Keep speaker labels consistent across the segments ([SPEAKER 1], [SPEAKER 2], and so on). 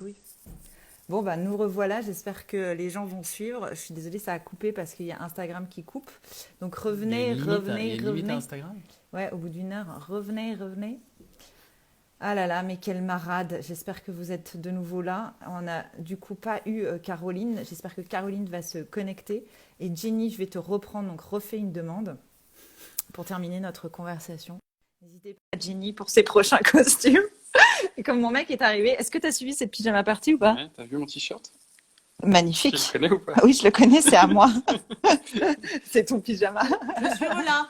[SPEAKER 1] bruit. Bon, bah, nous revoilà. J'espère que les gens vont suivre. Je suis désolée, ça a coupé parce qu'il y a Instagram qui coupe. Donc,
[SPEAKER 2] Il y a une
[SPEAKER 1] revenez,
[SPEAKER 2] limite, il y a
[SPEAKER 1] revenez,
[SPEAKER 2] une limite à
[SPEAKER 1] revenez.
[SPEAKER 2] Instagram?
[SPEAKER 1] Ouais, au bout d'une heure, revenez, revenez. Ah là là, mais quelle marade. J'espère que vous êtes de nouveau là. On n'a du coup pas eu Caroline. J'espère que Caroline va se connecter. Et Jenny, je vais te reprendre. Donc, refais une demande pour terminer notre conversation. N'hésitez pas, Jenny, pour ses prochains costumes. Et comme mon mec est arrivé, est-ce que tu as suivi cette pyjama party ou pas?
[SPEAKER 3] Ouais, t'as vu mon t-shirt? Tu
[SPEAKER 1] Magnifique.
[SPEAKER 3] le connais ou pas?
[SPEAKER 1] Ah oui, je le connais, c'est à moi. C'est ton pyjama.
[SPEAKER 4] Je suis là.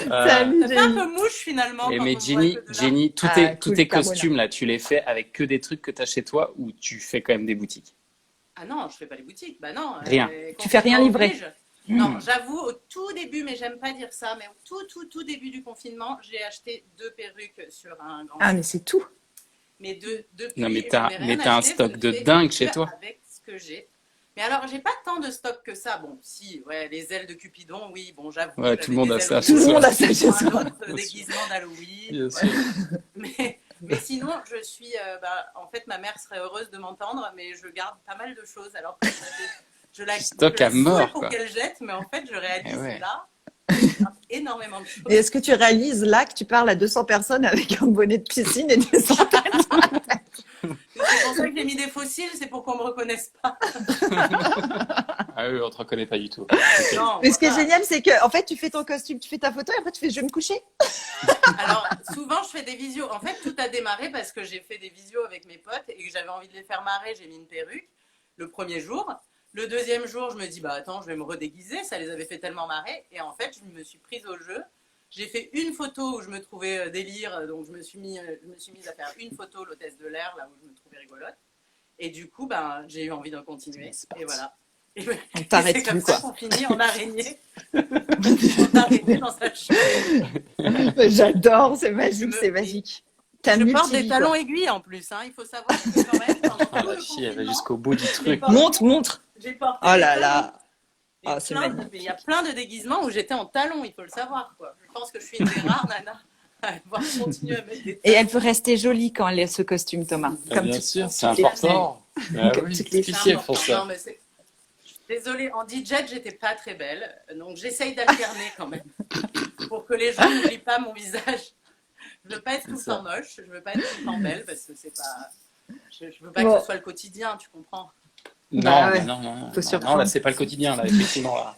[SPEAKER 1] Salut,
[SPEAKER 4] Ça fait un
[SPEAKER 1] Jenny.
[SPEAKER 4] peu mouche finalement.
[SPEAKER 3] Et
[SPEAKER 4] quand
[SPEAKER 3] mais
[SPEAKER 4] on me voit
[SPEAKER 3] Jenny,
[SPEAKER 4] que de là.
[SPEAKER 3] Jenny, tous
[SPEAKER 1] Ah,
[SPEAKER 3] tes, tous
[SPEAKER 1] cool,
[SPEAKER 3] tes
[SPEAKER 1] t'as
[SPEAKER 3] costumes là, tu les fais avec que des trucs que t'as chez toi ou tu fais quand même des boutiques?
[SPEAKER 4] Ah non, je fais pas les boutiques. Bah non.
[SPEAKER 3] Rien.
[SPEAKER 1] Tu fais rien
[SPEAKER 4] confinement
[SPEAKER 1] livrer.
[SPEAKER 4] oblige. Non, j'avoue, au tout début, mais j'aime pas dire ça, mais au tout début du confinement, j'ai acheté 2 perruques sur un grand
[SPEAKER 1] Ah,
[SPEAKER 4] site.
[SPEAKER 1] mais c'est tout.
[SPEAKER 4] Mais depuis,
[SPEAKER 3] Non mais
[SPEAKER 4] je
[SPEAKER 3] t'as,
[SPEAKER 4] n'ai
[SPEAKER 3] mais
[SPEAKER 4] rien
[SPEAKER 3] t'as un
[SPEAKER 4] acheté,
[SPEAKER 3] stock
[SPEAKER 4] je
[SPEAKER 3] de
[SPEAKER 4] ne fais
[SPEAKER 3] dingue
[SPEAKER 4] que
[SPEAKER 3] chez toi.
[SPEAKER 4] avec ce que j'ai. Mais alors, j'ai pas tant de stock que ça. Bon, si, ouais, les ailes de Cupidon, oui, bon, j'avoue.
[SPEAKER 3] Ouais, tout le
[SPEAKER 4] j'avais
[SPEAKER 3] monde
[SPEAKER 4] des
[SPEAKER 3] a
[SPEAKER 4] ailes
[SPEAKER 3] ça
[SPEAKER 4] de
[SPEAKER 3] chez
[SPEAKER 1] Tout le
[SPEAKER 3] soi.
[SPEAKER 1] monde a ça chez
[SPEAKER 4] un
[SPEAKER 1] soi.
[SPEAKER 4] autre
[SPEAKER 3] Bien sûr.
[SPEAKER 4] déguisement d'Halloween.
[SPEAKER 3] Bien
[SPEAKER 4] Ouais.
[SPEAKER 3] sûr.
[SPEAKER 4] Mais sinon, je suis. En fait, ma mère serait heureuse de m'entendre, mais je garde pas mal de choses. Alors que
[SPEAKER 3] Tu stockes à mort,
[SPEAKER 4] saoule pour
[SPEAKER 3] quoi.
[SPEAKER 4] qu'elle jette, mais en fait, je
[SPEAKER 3] Eh
[SPEAKER 4] réalise
[SPEAKER 3] ouais.
[SPEAKER 4] là je garde énormément de choses.
[SPEAKER 1] Et est-ce que tu réalises là que tu parles à 200 personnes avec un bonnet de piscine et des centaines?
[SPEAKER 4] C'est pour ça que j'ai mis des fossiles, c'est pour qu'on me reconnaisse pas.
[SPEAKER 3] Ah oui, on te reconnaît pas du tout.
[SPEAKER 4] Non,
[SPEAKER 1] Mais ce qui est
[SPEAKER 4] voilà.
[SPEAKER 1] génial, c'est que en fait, tu fais ton costume, tu fais ta photo et après tu fais je vais me coucher.
[SPEAKER 4] Alors, souvent, je fais des visios. En fait, tout a démarré parce que j'ai fait des visios avec mes potes et que j'avais envie de les faire marrer. J'ai mis une perruque le premier jour. Le deuxième jour, je me dis, bah attends, je vais me redéguiser. Ça les avait fait tellement marrer. Et en fait, je me suis prise au jeu. J'ai fait une photo où je me trouvais délire. Donc, je me suis mise à faire une photo, l'hôtesse de l'air, là où je me trouvais rigolote. Et du coup, ben, j'ai eu envie d'en continuer. Et voilà. Et
[SPEAKER 1] On
[SPEAKER 4] c'est
[SPEAKER 1] t'arrête
[SPEAKER 4] comme
[SPEAKER 1] plus,
[SPEAKER 4] ça
[SPEAKER 1] quoi.
[SPEAKER 4] qu'on finit en araignée. En araignée dans sa chambre.
[SPEAKER 1] J'adore, c'est magique,
[SPEAKER 4] Je me-
[SPEAKER 1] c'est magique. T'as
[SPEAKER 4] Je porte des
[SPEAKER 1] multi-vie,
[SPEAKER 4] talons
[SPEAKER 1] quoi.
[SPEAKER 4] aiguilles en plus. Hein. Il faut savoir que quand même, pendant
[SPEAKER 3] Ah,
[SPEAKER 4] tout
[SPEAKER 3] la
[SPEAKER 4] le
[SPEAKER 3] fille, elle va
[SPEAKER 4] confinement,
[SPEAKER 3] jusqu'au bout du truc.
[SPEAKER 1] Montre.
[SPEAKER 4] j'ai porté
[SPEAKER 1] Oh
[SPEAKER 4] des
[SPEAKER 1] là
[SPEAKER 4] talons.
[SPEAKER 1] là.
[SPEAKER 4] Et
[SPEAKER 1] Ah, c'est
[SPEAKER 4] plein-
[SPEAKER 1] magnifique.
[SPEAKER 4] Il y a plein de déguisements où j'étais en talons, il faut le savoir. Quoi. Je pense que je suis une des rares nanas à pouvoir continuer à mettre des
[SPEAKER 1] Et
[SPEAKER 4] talons.
[SPEAKER 1] elle peut rester jolie quand elle est ce costume, Thomas.
[SPEAKER 3] Bah,
[SPEAKER 1] Comme
[SPEAKER 3] bien
[SPEAKER 1] tout.
[SPEAKER 3] sûr, c'est
[SPEAKER 1] toutes les
[SPEAKER 3] important. Ah
[SPEAKER 1] Comme
[SPEAKER 3] oui,
[SPEAKER 1] toutes les
[SPEAKER 3] qui
[SPEAKER 4] C'est
[SPEAKER 3] c'est elles
[SPEAKER 4] important.
[SPEAKER 3] font ça?
[SPEAKER 4] Non, mais c'est- Désolée, en DJ, j'étais pas très belle. Donc j'essaye d'alterner quand même. Pour que les gens n'oublient pas mon visage. Je veux pas être tout le
[SPEAKER 3] C'est ça.
[SPEAKER 4] temps moche, je veux pas être tout le temps belle parce que c'est pas. Je veux pas
[SPEAKER 1] Bon.
[SPEAKER 4] que ce soit le quotidien, tu comprends.
[SPEAKER 3] Non,
[SPEAKER 1] Bah ouais.
[SPEAKER 3] non,
[SPEAKER 1] Faut
[SPEAKER 3] non,
[SPEAKER 1] surprendre.
[SPEAKER 3] là, c'est pas le quotidien, là, effectivement. Là.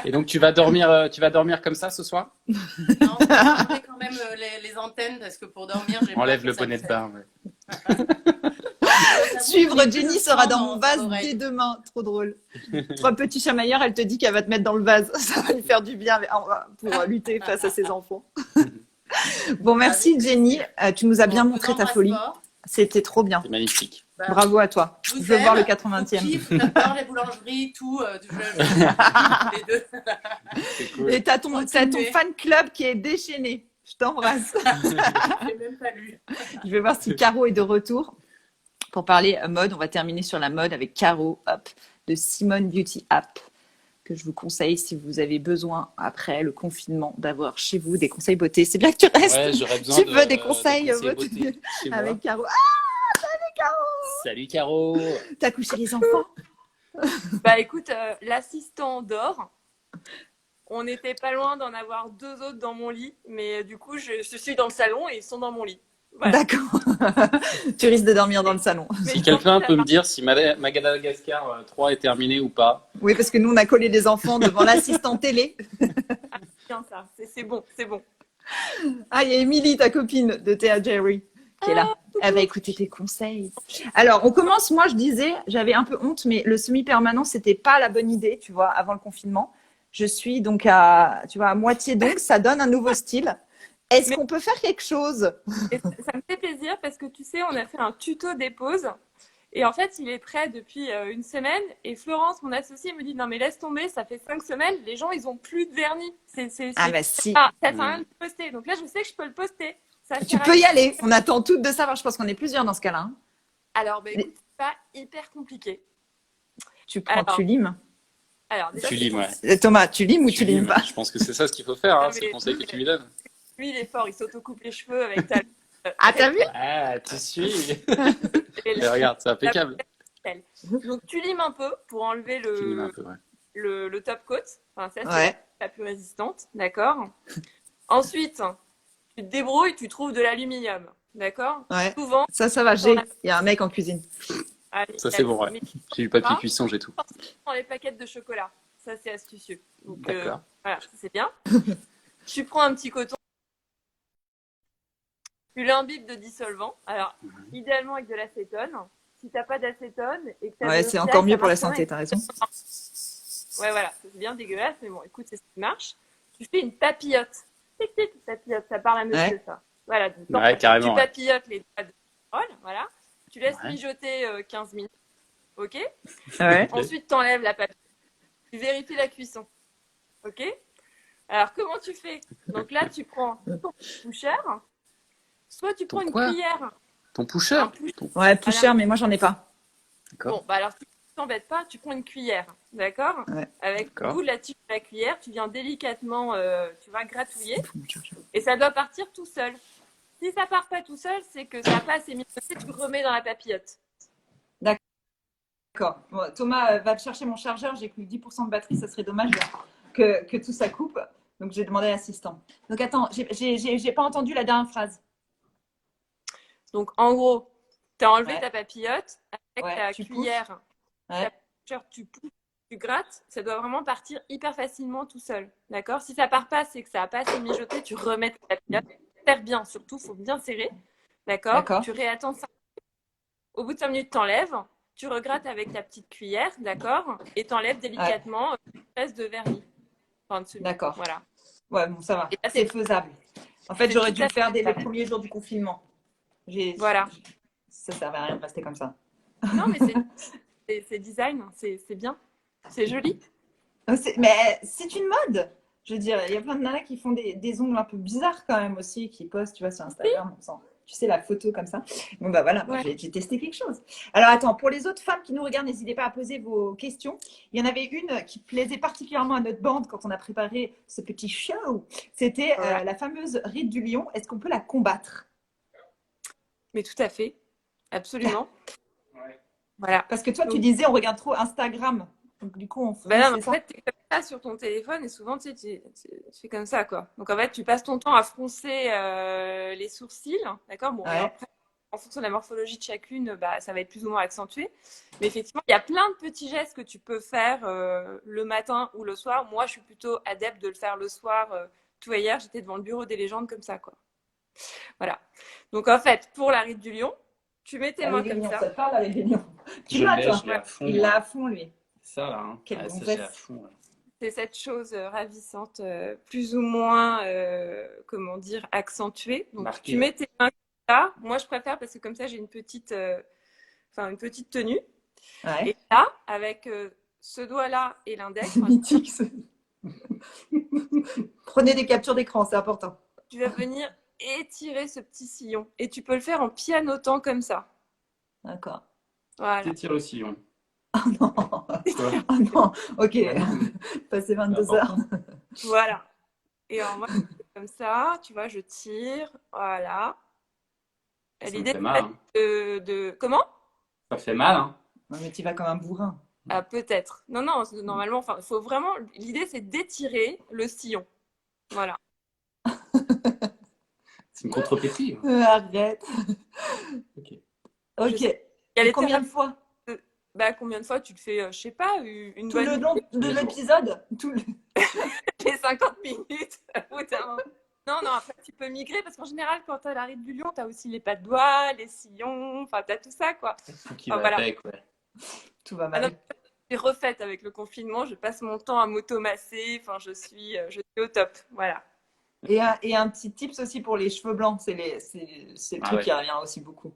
[SPEAKER 3] Et donc, tu vas dormir comme ça ce soir?
[SPEAKER 4] Non, je vais enlever quand même les antennes parce que pour dormir, j'ai peur
[SPEAKER 3] Enlève
[SPEAKER 4] que
[SPEAKER 3] le
[SPEAKER 4] ça me
[SPEAKER 3] bonnet de
[SPEAKER 4] sèche.
[SPEAKER 3] bain. Ouais.
[SPEAKER 4] J'avoue
[SPEAKER 1] Suivre
[SPEAKER 4] que j'ai
[SPEAKER 1] Jenny
[SPEAKER 4] plus de
[SPEAKER 1] sera
[SPEAKER 4] sang
[SPEAKER 1] dans mon vase
[SPEAKER 4] l'oreille.
[SPEAKER 1] dès demain. Trop drôle. Trois petits chamailleurs, elle te dit qu'elle va te mettre dans le vase. Ça va lui faire du bien pour lutter face à ses enfants. Bon, merci Jenny. Tu nous as bien
[SPEAKER 4] Bon, je vous
[SPEAKER 1] montré ta
[SPEAKER 4] embrasse
[SPEAKER 1] folie.
[SPEAKER 4] fort.
[SPEAKER 1] C'était trop bien.
[SPEAKER 3] C'est magnifique.
[SPEAKER 4] Bah,
[SPEAKER 1] Bravo à toi.
[SPEAKER 4] je vous
[SPEAKER 1] Je veux voir le
[SPEAKER 4] aime.
[SPEAKER 1] 80e.
[SPEAKER 4] Je kiffe, j'adore les boulangeries, tout. Je les deux.
[SPEAKER 3] C'est cool.
[SPEAKER 1] Et t'as ton
[SPEAKER 4] Continuez.
[SPEAKER 1] fan club qui est déchaîné. Je t'embrasse.
[SPEAKER 4] J'ai même pas lu.
[SPEAKER 1] Je vais voir si Caro est de retour. Pour parler mode, on va terminer sur la mode avec Caro Hop de Simone Beauty App, que je vous conseille si vous avez besoin, après le confinement, d'avoir chez vous des conseils beauté. C'est bien que tu restes.
[SPEAKER 3] Ouais, j'aurais besoin
[SPEAKER 1] Tu
[SPEAKER 3] de,
[SPEAKER 1] veux des conseils
[SPEAKER 3] beauté
[SPEAKER 1] beauté
[SPEAKER 3] chez moi.
[SPEAKER 1] avec Caro. Ah, Caro,
[SPEAKER 3] Salut Caro.
[SPEAKER 1] t'as couché les enfants?
[SPEAKER 5] Bah écoute, l'assistant dort. On n'était pas loin d'en avoir 2 autres dans mon lit, mais du coup, je suis dans le salon et ils sont dans mon lit. Voilà.
[SPEAKER 1] D'accord. Tu risques de dormir dans le salon.
[SPEAKER 5] Mais
[SPEAKER 3] Si
[SPEAKER 5] je
[SPEAKER 3] quelqu'un
[SPEAKER 5] pense
[SPEAKER 3] peut
[SPEAKER 5] que
[SPEAKER 3] me dire si Madagascar 3 est terminé ou pas.
[SPEAKER 1] Oui, parce que nous, on a collé des enfants devant l'assistant télé.
[SPEAKER 5] c'est bien ça. C'est bon, c'est bon.
[SPEAKER 1] Ah, il y a Émilie, ta copine de Théa Jerry, qui est là. Elle va écouter tes conseils. Alors, on commence. Moi, je disais, j'avais un peu honte, mais le semi-permanent, c'était pas la bonne idée, tu vois, avant le confinement. Je suis donc à moitié donc. Ça donne un nouveau style. Est-ce
[SPEAKER 5] Mais-
[SPEAKER 1] qu'on peut faire quelque chose?
[SPEAKER 5] Et ça me fait plaisir parce que tu sais, on a fait un tuto des poses. Et en fait, il est prêt depuis une semaine. Et Florence, mon associée, me dit non, mais laisse tomber, ça fait 5 semaines. Les gens, ils ont plus de vernis.
[SPEAKER 1] Ah, bah si.
[SPEAKER 5] Ah, ça sert à rien de le poster. Donc là, je sais que je peux le poster. Ça
[SPEAKER 1] Tu
[SPEAKER 5] sert à
[SPEAKER 1] peux y
[SPEAKER 5] rien.
[SPEAKER 1] aller. On attend toutes de savoir. Je pense qu'on est plusieurs dans ce cas-là. Hein.
[SPEAKER 5] Alors, bah, écoute, c'est pas hyper compliqué.
[SPEAKER 1] Tu prends,
[SPEAKER 5] Alors,
[SPEAKER 1] tu limes.
[SPEAKER 5] Alors, déjà,
[SPEAKER 3] Tu limes, ouais.
[SPEAKER 1] Thomas, tu limes ou tu limes pas?
[SPEAKER 3] Je pense que c'est ça ce qu'il faut faire, hein,
[SPEAKER 5] Non,
[SPEAKER 3] c'est
[SPEAKER 5] mais-
[SPEAKER 3] le conseil que tu lui donnes.
[SPEAKER 5] lui, il est fort. Il s'autocoupe les cheveux avec ta.
[SPEAKER 1] Ah, t'as vu?
[SPEAKER 3] Ah, tu suis.
[SPEAKER 5] Et
[SPEAKER 3] Et regarde, c'est impeccable.
[SPEAKER 5] donc, tu limes un peu pour enlever
[SPEAKER 3] Tu limes un peu, ouais.
[SPEAKER 5] le top coat. Enfin, ça, c'est
[SPEAKER 1] Ouais,
[SPEAKER 5] la plus résistante. D'accord? Ensuite, tu te débrouilles, tu trouves de l'aluminium. D'accord?
[SPEAKER 1] ouais.
[SPEAKER 5] Souvent,
[SPEAKER 1] Ça va,
[SPEAKER 5] dans la...
[SPEAKER 1] il y a un mec en cuisine.
[SPEAKER 5] Allez,
[SPEAKER 3] Ça, c'est bon, ouais.
[SPEAKER 5] mais
[SPEAKER 3] J'ai du papier
[SPEAKER 5] pas
[SPEAKER 3] cuisson, j'ai tout.
[SPEAKER 5] dans les paquettes de chocolat. Ça, c'est astucieux. Donc,
[SPEAKER 3] D'accord.
[SPEAKER 5] voilà, ça, c'est bien. Tu prends un petit coton, tu l'imbibes de dissolvant. Alors, idéalement avec de l'acétone. Si t'as pas d'acétone et que t'as
[SPEAKER 1] Ouais,
[SPEAKER 5] de
[SPEAKER 1] c'est
[SPEAKER 5] l'oxyde,
[SPEAKER 1] encore mieux
[SPEAKER 5] ça
[SPEAKER 1] pour la
[SPEAKER 5] marche quand
[SPEAKER 1] santé,
[SPEAKER 5] même.
[SPEAKER 1] t'as raison.
[SPEAKER 5] Ouais, voilà, c'est bien dégueulasse, mais bon, écoute, c'est ce qui marche. Tu fais une papillote. Tic, tic, papillote, ça parle à monsieur,
[SPEAKER 1] Ouais,
[SPEAKER 5] ça. Voilà, donc,
[SPEAKER 3] Ouais,
[SPEAKER 5] tu
[SPEAKER 3] carrément, ouais.
[SPEAKER 5] papillotes les doigts de pétrole, voilà. Tu laisses
[SPEAKER 3] Ouais.
[SPEAKER 5] mijoter 15 minutes, ok?
[SPEAKER 1] ouais.
[SPEAKER 3] Ok.
[SPEAKER 5] Ensuite, t'enlèves la papillote. Tu vérifies la cuisson, ok? Alors, comment tu fais? Donc là, tu prends ton pusher, soit tu
[SPEAKER 3] Ton
[SPEAKER 5] prends une
[SPEAKER 3] quoi?
[SPEAKER 5] cuillère,
[SPEAKER 3] Ton pusher?
[SPEAKER 5] un pusher
[SPEAKER 1] Ouais, plus
[SPEAKER 5] à la
[SPEAKER 1] cher, mais moi, j'en ai pas.
[SPEAKER 3] D'accord.
[SPEAKER 5] Bon, bah alors, si tu t'embêtes pas, tu prends une cuillère, d'accord?
[SPEAKER 1] Ouais.
[SPEAKER 5] Avec le
[SPEAKER 3] D'accord.
[SPEAKER 5] bout de la tige de la cuillère, tu viens délicatement, tu vas gratouiller,
[SPEAKER 1] Il faut mon chargeur.
[SPEAKER 5] et ça doit partir tout seul. Si ça part pas tout seul, c'est que ça n'a pas assez mijoté, tu le remets dans la papillote.
[SPEAKER 1] D'accord. Bon, Thomas va te chercher mon chargeur. J'ai plus que 10% de batterie. Ça serait dommage que tout ça coupe. Donc, j'ai demandé à l'assistant. Donc, attends, j'ai pas entendu la dernière phrase.
[SPEAKER 5] Donc, en gros, tu as enlevé
[SPEAKER 1] Ouais,
[SPEAKER 5] ta papillote, avec
[SPEAKER 1] ouais,
[SPEAKER 5] ta
[SPEAKER 1] tu pousses.
[SPEAKER 5] cuillère,
[SPEAKER 1] Ouais,
[SPEAKER 5] tu pousses, tu grattes, ça doit vraiment partir hyper facilement tout seul. D'accord? Si ça part pas, c'est que ça n'a pas assez mijoté, tu remets ta papillote. Serre bien, surtout, il faut bien serrer. D'accord?
[SPEAKER 1] d'accord.
[SPEAKER 5] Tu réattends 5 minutes. Au bout de 5 minutes, t'enlèves, tu regrattes avec ta petite cuillère, d'accord? Et t'enlèves
[SPEAKER 1] Ouais,
[SPEAKER 5] délicatement une tresse de vernis. Enfin, de celui.
[SPEAKER 1] d'accord.
[SPEAKER 5] Voilà.
[SPEAKER 1] Ouais, bon, ça va.
[SPEAKER 5] Et là,
[SPEAKER 1] C'est faisable. En fait,
[SPEAKER 5] c'est
[SPEAKER 1] j'aurais
[SPEAKER 5] tout
[SPEAKER 1] dû
[SPEAKER 5] à
[SPEAKER 1] le faire dès
[SPEAKER 5] fait
[SPEAKER 1] les
[SPEAKER 5] ça.
[SPEAKER 1] premiers jours du confinement. J'ai,
[SPEAKER 5] Voilà.
[SPEAKER 1] ça servait à rien de rester comme ça.
[SPEAKER 5] Non, mais c'est design, c'est bien. C'est joli.
[SPEAKER 1] Mais c'est une mode. Je veux dire, il y a plein de nanas qui font des ongles un peu bizarres quand même aussi, qui postent, tu vois, sur Instagram, en faisant, tu sais, la photo comme ça. Bon, bah voilà, moi,
[SPEAKER 5] Ouais.
[SPEAKER 1] j'ai testé quelque chose. Alors, attends, pour les autres femmes qui nous regardent, n'hésitez pas à poser vos questions. Il y en avait une qui plaisait particulièrement à notre bande quand on a préparé ce petit show. C'était
[SPEAKER 5] Voilà.
[SPEAKER 1] la fameuse ride du lion. Est-ce qu'on peut la combattre?
[SPEAKER 5] Mais tout à fait. Absolument.
[SPEAKER 3] Ouais.
[SPEAKER 5] Voilà.
[SPEAKER 1] Parce que toi, tu
[SPEAKER 5] Donc,
[SPEAKER 1] disais, on regarde trop Instagram. Donc, du coup, on
[SPEAKER 5] ben
[SPEAKER 1] frise,
[SPEAKER 5] là,
[SPEAKER 1] c'est
[SPEAKER 5] en
[SPEAKER 1] ça?
[SPEAKER 5] fait, t'es comme ça sur ton téléphone et souvent, tu sais, tu fais comme ça, quoi. Donc, en fait, tu passes ton temps à froncer les sourcils, d'accord? Bon, et
[SPEAKER 1] Ouais,
[SPEAKER 5] après, en fonction de la morphologie de chacune, bah, ça va être plus ou moins accentué. Mais effectivement, il y a plein de petits gestes que tu peux faire le matin ou le soir. Moi, je suis plutôt adepte de le faire le soir. Tu vois, hier, j'étais devant le bureau des légendes comme ça, quoi. Voilà. Donc, en fait, pour la ride du lion, tu mets tes
[SPEAKER 1] la
[SPEAKER 5] mains comme
[SPEAKER 1] rébellion,
[SPEAKER 5] ça.
[SPEAKER 1] ça te parle, la rébellion. Tu
[SPEAKER 3] Je
[SPEAKER 1] l'as,
[SPEAKER 3] l'ai,
[SPEAKER 1] toi?
[SPEAKER 3] je l'ai à
[SPEAKER 5] Ouais.
[SPEAKER 3] fond.
[SPEAKER 1] Il l'a à fond, lui.
[SPEAKER 3] Ça, là. Hein.
[SPEAKER 1] Quelle
[SPEAKER 3] Ouais, ça, j'ai à
[SPEAKER 1] gonzesse.
[SPEAKER 3] fond. Ouais.
[SPEAKER 5] C'est cette chose ravissante, plus ou moins, comment dire, accentuée. Donc,
[SPEAKER 3] Marqué,
[SPEAKER 5] tu
[SPEAKER 3] ouais.
[SPEAKER 5] mets tes mains comme ça. Moi, je préfère parce que comme ça, j'ai une petite tenue.
[SPEAKER 1] Ouais.
[SPEAKER 5] Et là, avec ce doigt-là et l'index,
[SPEAKER 1] C'est mythique. Prenez des captures d'écran, c'est important.
[SPEAKER 5] tu vas venir étirer ce petit sillon. Et tu peux le faire en pianotant comme ça.
[SPEAKER 1] D'accord.
[SPEAKER 5] Voilà.
[SPEAKER 3] T'étires le sillon.
[SPEAKER 1] Non.
[SPEAKER 3] Quoi?
[SPEAKER 1] Oh non. Ok.
[SPEAKER 3] Ah non, mais
[SPEAKER 1] Passé
[SPEAKER 3] c'est
[SPEAKER 1] 22 heures.
[SPEAKER 3] important.
[SPEAKER 5] Voilà. Et alors, moi, je fais comme ça, tu vois, je tire. Voilà. Et
[SPEAKER 3] Ça me
[SPEAKER 5] l'idée,
[SPEAKER 3] fait mal. Hein.
[SPEAKER 5] de... Comment?
[SPEAKER 3] Ça fait mal, hein.
[SPEAKER 1] Non, mais tu vas comme un bourrin.
[SPEAKER 5] Ah, peut-être. Non, non, normalement, enfin, il faut vraiment. L'idée, c'est d'étirer le sillon. Voilà.
[SPEAKER 3] C'est une contrepétrie.
[SPEAKER 1] Arrête.
[SPEAKER 3] Ok.
[SPEAKER 5] Je
[SPEAKER 1] Ok.
[SPEAKER 5] sais.
[SPEAKER 1] Et combien de fois?
[SPEAKER 5] Bah, combien de fois tu le fais, je sais pas, une
[SPEAKER 1] Tout le
[SPEAKER 5] bonne
[SPEAKER 1] long de l'épisode?
[SPEAKER 5] les 50 minutes. Au bout d'un moment. Non, non, après, tu peux migrer parce qu'en général, quand tu as la ride du lion, tu as aussi les pas de doigts, les sillons, enfin, tu as tout ça, quoi.
[SPEAKER 3] Tout qui
[SPEAKER 5] Enfin,
[SPEAKER 3] va
[SPEAKER 5] voilà.
[SPEAKER 3] avec, ouais.
[SPEAKER 1] Tout va
[SPEAKER 5] Ah non,
[SPEAKER 1] mal.
[SPEAKER 5] j'ai refaite avec le confinement, je passe mon temps à m'automasser, enfin, je suis au top. Voilà.
[SPEAKER 1] Et un petit tips aussi pour les cheveux blancs. C'est le
[SPEAKER 3] Ah
[SPEAKER 1] truc
[SPEAKER 3] ouais.
[SPEAKER 1] qui revient aussi beaucoup.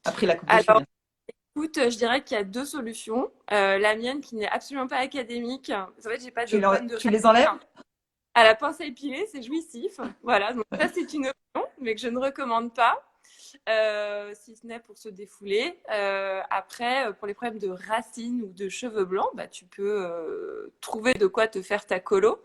[SPEAKER 1] Après la coupe de cheveux.
[SPEAKER 5] Alors,
[SPEAKER 1] bien.
[SPEAKER 5] écoute, je dirais qu'il y a deux solutions. La mienne qui n'est absolument pas académique. En fait, j'ai pas de bonne de
[SPEAKER 1] Tu les enlèves?
[SPEAKER 5] à la pince à épiler, c'est jouissif. Voilà, donc ça c'est une option, mais que je ne recommande pas. si ce n'est pour se défouler. Après, pour les problèmes de racines ou de cheveux blancs, bah, tu peux trouver de quoi te faire ta colo.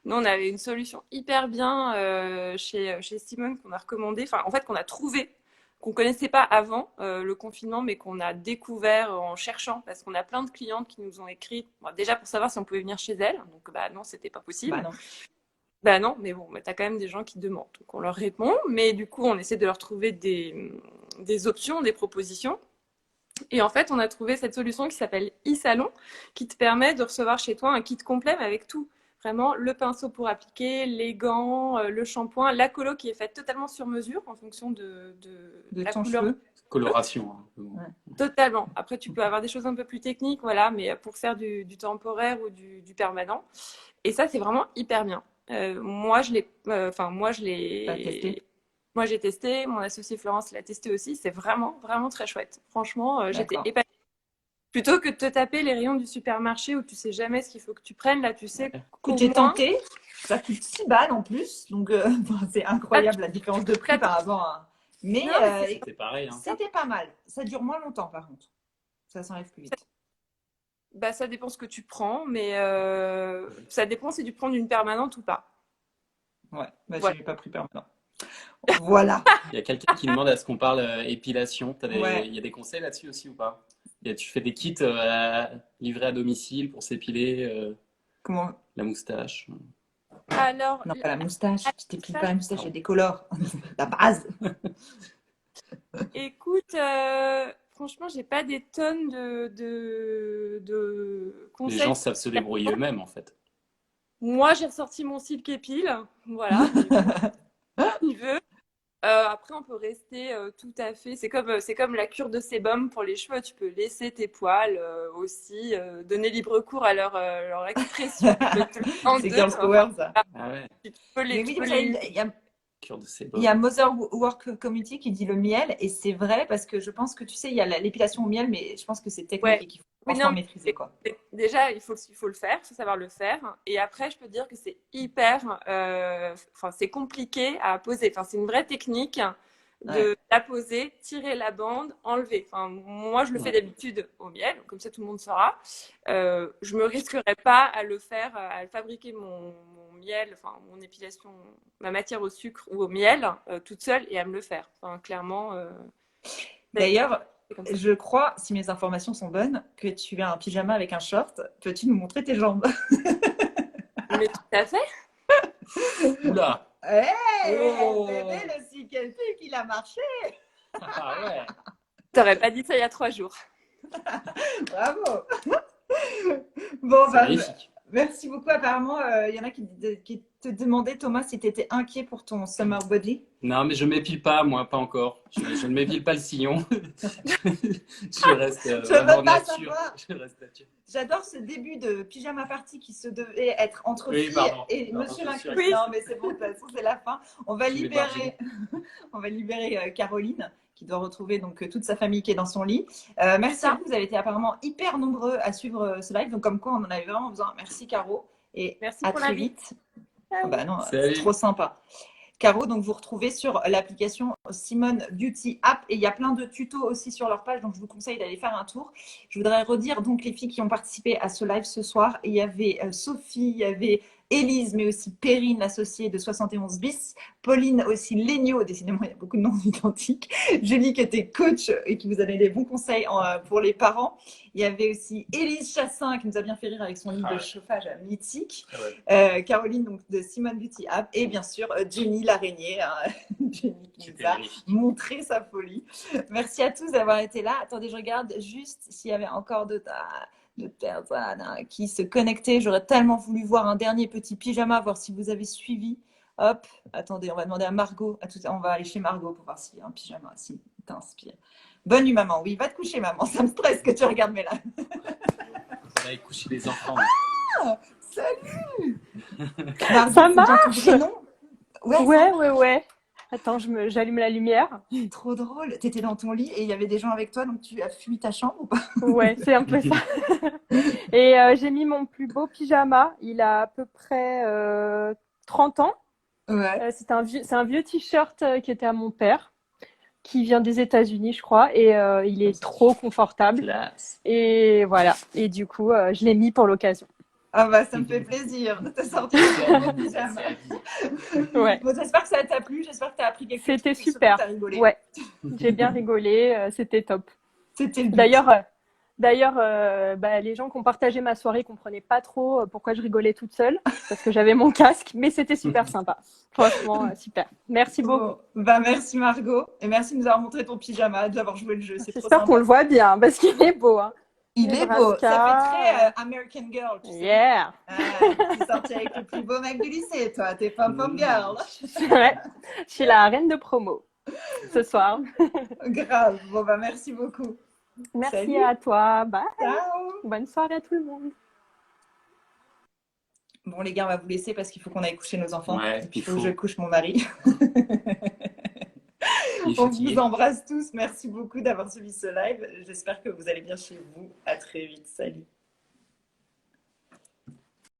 [SPEAKER 5] Nous, on avait une solution hyper bien chez Simone qu'on a recommandé, enfin, en fait, qu'on a trouvé, qu'on connaissait pas avant le confinement, mais qu'on a découvert en cherchant, parce qu'on a plein de clientes qui nous ont écrit, bon, déjà pour savoir si on pouvait venir chez elles. Donc, bah non, c'était pas possible.
[SPEAKER 1] Bah non.
[SPEAKER 5] Bah non, mais bon, bah, tu as quand même des gens qui demandent. Donc on leur répond, mais du coup, on essaie de leur trouver des options, des propositions. Et en fait, on a trouvé cette solution qui s'appelle e-salon, qui te permet de recevoir chez toi un kit complet mais avec tout. Vraiment, le pinceau pour appliquer, les gants, le shampoing, la colo qui est faite totalement sur mesure en fonction de la
[SPEAKER 1] ton
[SPEAKER 5] couleur.
[SPEAKER 1] cheveu.
[SPEAKER 3] Coloration. Hein.
[SPEAKER 1] Ouais.
[SPEAKER 5] Totalement. Après, tu peux avoir des choses un peu plus techniques, voilà, mais pour faire du temporaire ou du permanent. Et ça, c'est vraiment hyper bien. Moi, je l'ai,
[SPEAKER 1] T'as testé?
[SPEAKER 5] moi, j'ai testé. Mon associée Florence l'a testé aussi. C'est vraiment, vraiment très chouette. Franchement, j'étais
[SPEAKER 1] D'accord.
[SPEAKER 5] épatée. Plutôt que de te taper les rayons du supermarché où tu sais jamais ce qu'il faut que tu prennes, là, tu sais qu'au
[SPEAKER 1] Écoute, j'ai
[SPEAKER 5] moins,
[SPEAKER 1] tenté. Ça coûte 6 balles en plus. Donc, c'est incroyable la différence de prix par rapport à. Mais
[SPEAKER 5] Non, mais
[SPEAKER 3] C'est pareil. Hein.
[SPEAKER 1] c'était pas mal. Ça dure moins longtemps, par contre. Ça s'enlève plus vite.
[SPEAKER 5] bah, ça dépend ce que tu prends, mais ça dépend si tu prends une permanente ou pas.
[SPEAKER 1] Ouais, bah,
[SPEAKER 5] Voilà.
[SPEAKER 1] je n'ai pas pris permanent. Voilà.
[SPEAKER 3] Il y a quelqu'un qui demande à ce qu'on parle épilation.
[SPEAKER 1] Ouais.
[SPEAKER 3] Il y a des conseils là-dessus aussi ou pas? Tu fais des kits livrés à domicile pour s'épiler
[SPEAKER 1] Comment?
[SPEAKER 3] la moustache.
[SPEAKER 5] Alors,
[SPEAKER 1] Non, pas la moustache. Tu t'épiles pas la moustache,
[SPEAKER 3] Pardon.
[SPEAKER 1] elle décolore. La base.
[SPEAKER 5] écoute, franchement, j'ai pas des tonnes de
[SPEAKER 3] Les
[SPEAKER 5] conseils.
[SPEAKER 3] gens savent se débrouiller eux-mêmes en fait.
[SPEAKER 5] Moi, j'ai ressorti mon Silk Epile, voilà, il veut. Après, on peut rester tout à fait. C'est comme la cure de sébum pour les cheveux. Tu peux laisser tes poils aussi, donner libre cours à leur expression. Tu peux te le prendre
[SPEAKER 1] C'est
[SPEAKER 5] d'eux.
[SPEAKER 1] Girls Power, ça.
[SPEAKER 3] Ah ouais,
[SPEAKER 5] Tu peux
[SPEAKER 1] Mais
[SPEAKER 5] tu
[SPEAKER 1] oui,
[SPEAKER 5] peux
[SPEAKER 1] ça,
[SPEAKER 5] les...
[SPEAKER 3] cure de
[SPEAKER 1] il
[SPEAKER 3] sébum.
[SPEAKER 1] y a Mother Work Community qui dit le miel, et c'est vrai parce que je pense que tu sais, il y a l'épilation au miel, mais je pense que c'est technique
[SPEAKER 5] Ouais.
[SPEAKER 1] et qu'il faut
[SPEAKER 5] Oui,
[SPEAKER 1] franchement
[SPEAKER 5] non,
[SPEAKER 1] maîtriser, quoi.
[SPEAKER 5] déjà, il faut le faire, il faut savoir le faire. Et après, je peux te dire que c'est hyper, enfin, c'est compliqué à poser. Enfin, c'est une vraie technique
[SPEAKER 1] Ouais.
[SPEAKER 5] de la poser, tirer la bande, enlever. Enfin, moi, je le fais
[SPEAKER 3] Ouais.
[SPEAKER 5] d'habitude au miel, comme ça tout le monde saura. Je me risquerais pas à le faire, à fabriquer mon miel, enfin, mon épilation, ma matière au sucre ou au miel toute seule et à me le faire. Enfin, clairement,
[SPEAKER 1] D'ailleurs,
[SPEAKER 5] c'est comme ça.
[SPEAKER 1] je crois, si mes informations sont bonnes, que tu as un pyjama avec un short. Peux-tu nous montrer tes jambes?
[SPEAKER 5] Mais tout à fait.
[SPEAKER 3] Oula!
[SPEAKER 1] Hey,
[SPEAKER 3] Oh.
[SPEAKER 1] bébé, le CKT qu'il a marché.
[SPEAKER 3] Ah ouais!
[SPEAKER 5] T'aurais pas dit ça il y a 3 jours.
[SPEAKER 1] Bravo. Bon,
[SPEAKER 3] C'est
[SPEAKER 1] bah,
[SPEAKER 3] magnifique.
[SPEAKER 1] merci beaucoup. Apparemment, il y en a qui te demandaient, Thomas, si tu étais inquiet pour ton summer body.
[SPEAKER 3] Non, mais je m'épile pas, moi, pas encore. Je ne m'épile pas le sillon. Je reste
[SPEAKER 1] Je
[SPEAKER 3] vraiment
[SPEAKER 1] veux pas
[SPEAKER 3] nature.
[SPEAKER 1] savoir.
[SPEAKER 3] Je reste nature.
[SPEAKER 1] J'adore ce début de pyjama party qui se devait être entre
[SPEAKER 3] Oui,
[SPEAKER 1] filles
[SPEAKER 3] pardon.
[SPEAKER 1] et
[SPEAKER 3] Pardon,
[SPEAKER 1] Monsieur
[SPEAKER 3] je
[SPEAKER 1] l'incruste.
[SPEAKER 3] suis-
[SPEAKER 1] Non, mais c'est bon, de toute façon, c'est la fin. On va
[SPEAKER 3] Je suis
[SPEAKER 1] libérer, on va libérer Caroline, qui doit retrouver donc toute sa famille qui est dans son lit. Merci à vous. Vous avez été apparemment hyper nombreux à suivre ce live, donc comme quoi on en avait vraiment besoin. Merci Caro et
[SPEAKER 5] Merci
[SPEAKER 1] à
[SPEAKER 5] pour
[SPEAKER 1] très
[SPEAKER 5] l'invite.
[SPEAKER 1] vite. Ah bah non, c'est
[SPEAKER 3] Salut.
[SPEAKER 1] trop sympa. Caro, donc vous retrouvez sur l'application Simone Beauty App et il y a plein de tutos aussi sur leur page, donc je vous conseille d'aller faire un tour. Je voudrais redire donc les filles qui ont participé à ce live ce soir. Il y avait Sophie, il y avait Élise, mais aussi Perrine, l'associée de 71 bis, Pauline aussi, Lénio, décidément il y a beaucoup de noms identiques, Julie qui était coach et qui vous a donné des bons conseils pour les parents. Il y avait aussi Élise Chassin qui nous a bien fait rire avec son livre de chauffage mythique. Caroline donc, de Simone Beauty App et bien sûr Jenny l'araignée, hein, Jenny qui nous a montré sa folie. Merci à tous d'avoir été là. Attendez, je regarde juste s'il y avait encore d'autres personnes qui se connectaient. J'aurais tellement voulu voir un dernier petit pyjama, voir si vous avez suivi. Hop, attendez, on va demander à Margot. On va aller chez Margot pour voir s'il y a un pyjama, si t'inspire. Bonne nuit, maman. Oui, va te coucher, maman. Ça me stresse que tu regardes mes lives.
[SPEAKER 3] On va aller coucher les enfants.
[SPEAKER 1] Ah, salut. Margot,
[SPEAKER 2] Ça
[SPEAKER 1] c'est bien ton prénom?
[SPEAKER 2] Ouais. Attends, j'allume la lumière.
[SPEAKER 1] Trop drôle. Tu étais dans ton lit et il y avait des gens avec toi, donc tu as fui ta chambre ou pas?
[SPEAKER 2] Ouais, c'est un peu ça. Et j'ai mis mon plus beau pyjama. Il a à peu près 30 ans.
[SPEAKER 1] Ouais.
[SPEAKER 2] C'est un vieux t-shirt qui était à mon père, qui vient des États-Unis, je crois, et il est trop confortable.
[SPEAKER 1] Classe.
[SPEAKER 2] Et voilà. Et du coup, je l'ai mis pour l'occasion.
[SPEAKER 1] Ah bah ça me fait plaisir de te sortir le pyjama.
[SPEAKER 2] Ouais.
[SPEAKER 1] Bon, j'espère que ça t'a plu, j'espère que tu as appris quelque chose.
[SPEAKER 2] C'était
[SPEAKER 1] et surtout que
[SPEAKER 2] super.
[SPEAKER 1] t'as rigolé.
[SPEAKER 2] Ouais, j'ai bien rigolé, c'était top.
[SPEAKER 1] C'était le but.
[SPEAKER 2] D'ailleurs, bah, les gens qui ont partagé ma soirée comprenaient pas trop pourquoi je rigolais toute seule, parce que j'avais mon casque, mais c'était super sympa. Franchement, super. Merci beaucoup.
[SPEAKER 1] Bon, bah merci Margot, et merci de nous avoir montré ton pyjama, d'avoir joué le jeu, c'est trop
[SPEAKER 2] J'espère
[SPEAKER 1] sympa.
[SPEAKER 2] qu'on le voit bien, parce qu'il est beau. Hein.
[SPEAKER 1] Il est beau,
[SPEAKER 2] Nebraska.
[SPEAKER 1] ça fait très American Girl, tu sais.
[SPEAKER 2] Yeah.
[SPEAKER 1] Tu es sortie avec le plus beau mec du lycée, toi, t'es pom-pom girl.
[SPEAKER 2] Ouais. Je suis la reine de promo ce soir.
[SPEAKER 1] Grave, bon bah merci beaucoup.
[SPEAKER 2] Merci
[SPEAKER 1] Salut.
[SPEAKER 2] à toi. Bye.
[SPEAKER 1] Ciao.
[SPEAKER 2] Bonne soirée à tout le monde.
[SPEAKER 1] Bon les gars, on va vous laisser parce qu'il faut qu'on aille coucher nos enfants.
[SPEAKER 3] Ouais,
[SPEAKER 1] Et puis il
[SPEAKER 3] il
[SPEAKER 1] faut que
[SPEAKER 3] faut.
[SPEAKER 1] je couche mon mari.
[SPEAKER 3] Il est
[SPEAKER 1] On
[SPEAKER 3] fatigué.
[SPEAKER 1] vous embrasse tous. Merci beaucoup d'avoir suivi ce live. J'espère que vous allez bien chez vous. À très vite. Salut.